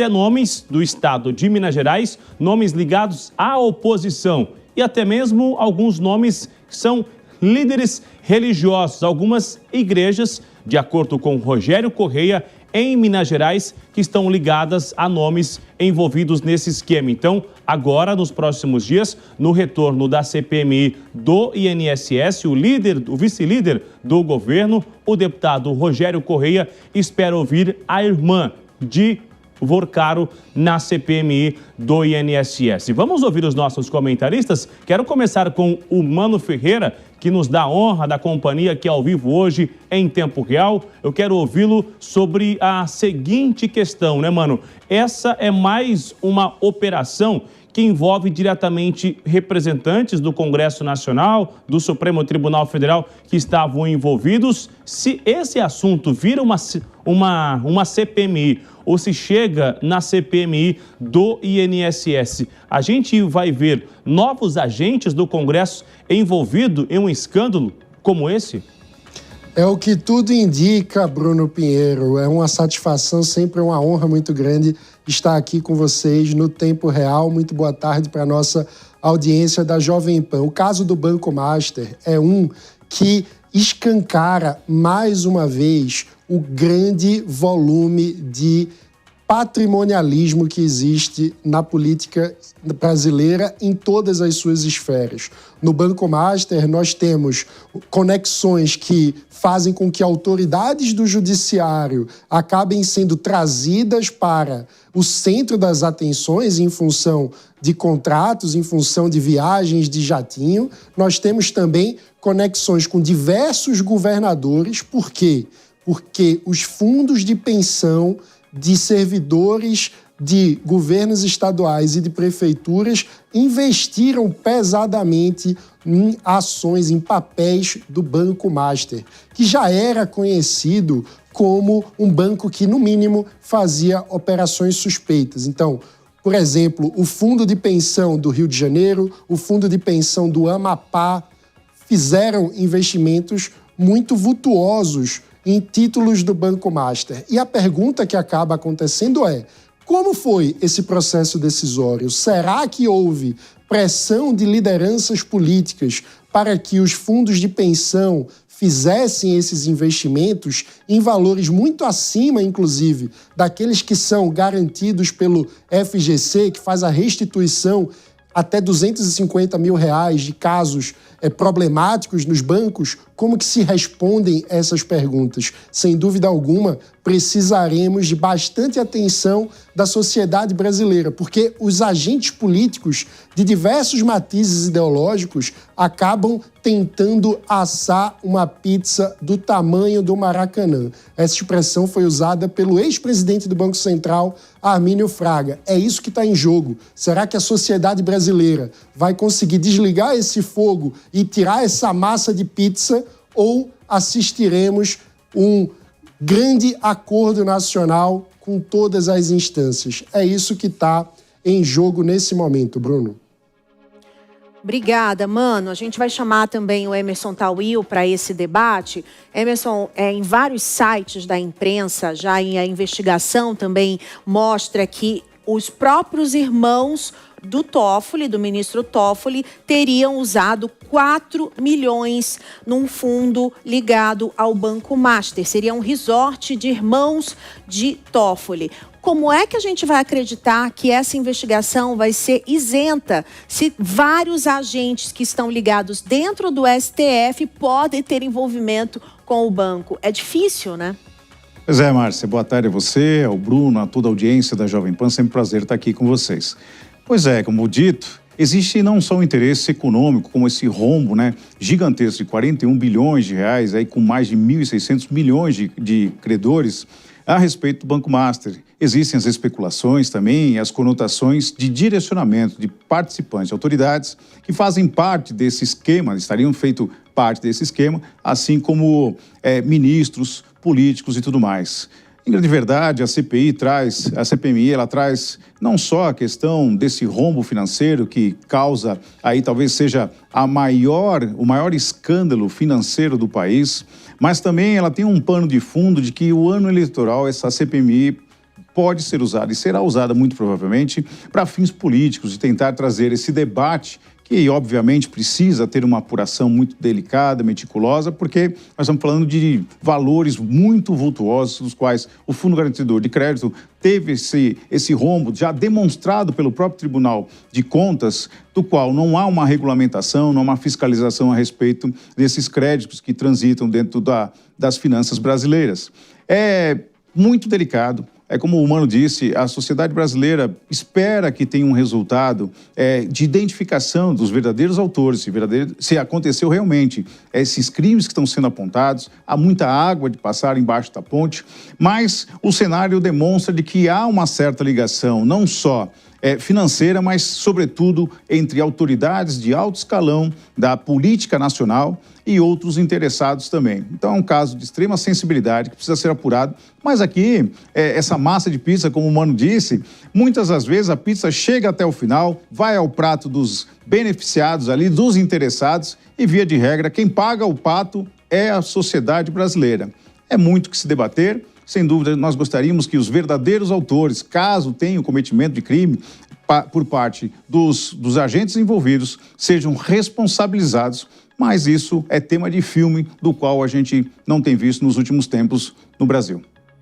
até nomes do estado de Minas Gerais, nomes ligados à oposição e até mesmo alguns nomes que são líderes religiosos, algumas igrejas, de acordo com Rogério Correia, em Minas Gerais, que estão ligadas a nomes envolvidos nesse esquema. Então, agora, nos próximos dias, no retorno da CPMI do INSS, o vice-líder do governo, o deputado Rogério Correia, espera ouvir a irmã de Vorcaro na CPMI do INSS. Vamos ouvir os nossos comentaristas? Quero começar com o Mano Ferreira, que nos dá a honra da companhia aqui ao vivo hoje em tempo real. Eu quero ouvi-lo sobre a seguinte questão, né, Mano? Essa é mais uma operação que envolve diretamente representantes do Congresso Nacional, do Supremo Tribunal Federal que estavam envolvidos. Se esse assunto vira uma CPMI ou se chega na CPMI do INSS, a gente vai ver novos agentes do Congresso envolvidos em um escândalo como esse? É o que tudo indica, Bruno Pinheiro. É uma satisfação, sempre uma honra muito grande estar aqui com vocês no tempo real. Muito boa tarde para a nossa audiência da Jovem Pan. O caso do Banco Master é um que escancara mais uma vez o grande volume de patrimonialismo que existe na política brasileira em todas as suas esferas. No Banco Master, nós temos conexões que fazem com que autoridades do judiciário acabem sendo trazidas para o centro das atenções em função de contratos, em função de viagens de jatinho. Nós temos também conexões com diversos governadores. Por quê? Porque os fundos de pensão de servidores de governos estaduais e de prefeituras investiram pesadamente em ações, em papéis do Banco Master, que já era conhecido como um banco que, no mínimo, fazia operações suspeitas. Então, por exemplo, o Fundo de Pensão do Rio de Janeiro, o Fundo de Pensão do Amapá, fizeram investimentos muito vultuosos em títulos do Banco Master. E a pergunta que acaba acontecendo é: como foi esse processo decisório? Será que houve pressão de lideranças políticas para que os fundos de pensão fizessem esses investimentos em valores muito acima, inclusive, daqueles que são garantidos pelo FGC, que faz a restituição até R$250 mil de casos problemáticos nos bancos? Como que se respondem essas perguntas? Sem dúvida alguma, precisaremos de bastante atenção da sociedade brasileira, porque os agentes políticos de diversos matizes ideológicos acabam tentando assar uma pizza do tamanho do Maracanã. Essa expressão foi usada pelo ex-presidente do Banco Central, Armínio Fraga. É isso que está em jogo. Será que a sociedade brasileira vai conseguir desligar esse fogo e tirar essa massa de pizza, ou assistiremos um grande acordo nacional com todas as instâncias? É isso que está em jogo nesse momento, Bruno. Obrigada, Mano. A gente vai chamar também o Emerson Tawil para esse debate. Emerson, em vários sites da imprensa, já a investigação também mostra que os próprios irmãos do Toffoli, do ministro Toffoli, teriam usado 4 milhões num fundo ligado ao Banco Master. Seria um resort de irmãos de Toffoli. Como é que a gente vai acreditar que essa investigação vai ser isenta se vários agentes que estão ligados dentro do STF podem ter envolvimento com o banco? É difícil, né? Pois é, Márcia. Boa tarde a você, ao Bruno, a toda a audiência da Jovem Pan. Sempre um prazer estar aqui com vocês. Pois é, como dito, existe não só um interesse econômico, como esse rombo, né, gigantesco de 41 bilhões de reais, aí, com mais de 1.600 milhões de credores, a respeito do Banco Master. Existem as especulações também, as conotações de direcionamento de participantes, autoridades que fazem parte desse esquema, estariam feito parte desse esquema, assim como ministros, políticos e tudo mais. Em grande verdade, a CPMI, ela traz não só a questão desse rombo financeiro que causa, aí talvez seja o maior escândalo financeiro do país, mas também ela tem um pano de fundo de que o ano eleitoral, essa CPMI pode ser usada e será usada muito provavelmente para fins políticos, de tentar trazer esse debate que, obviamente, precisa ter uma apuração muito delicada, meticulosa, porque nós estamos falando de valores muito vultuosos, dos quais o Fundo Garantidor de Crédito teve esse rombo já demonstrado pelo próprio Tribunal de Contas, do qual não há uma regulamentação, não há uma fiscalização a respeito desses créditos que transitam dentro das finanças brasileiras. É muito delicado. É como o Mano disse, a sociedade brasileira espera que tenha um resultado de identificação dos verdadeiros autores, se aconteceu realmente esses crimes que estão sendo apontados, há muita água de passar embaixo da ponte, mas o cenário demonstra de que há uma certa ligação, não só financeira, mas, sobretudo, entre autoridades de alto escalão da política nacional e outros interessados também. Então, é um caso de extrema sensibilidade que precisa ser apurado. Mas aqui, essa massa de pizza, como o Mano disse, muitas das vezes a pizza chega até o final, vai ao prato dos beneficiados ali, dos interessados, e, via de regra, quem paga o pato é a sociedade brasileira. É muito que se debater. Sem dúvida, nós gostaríamos que os verdadeiros autores, caso tenham cometimento de crime por parte dos agentes envolvidos, sejam responsabilizados, mas isso é tema de filme do qual a gente não tem visto nos últimos tempos no Brasil.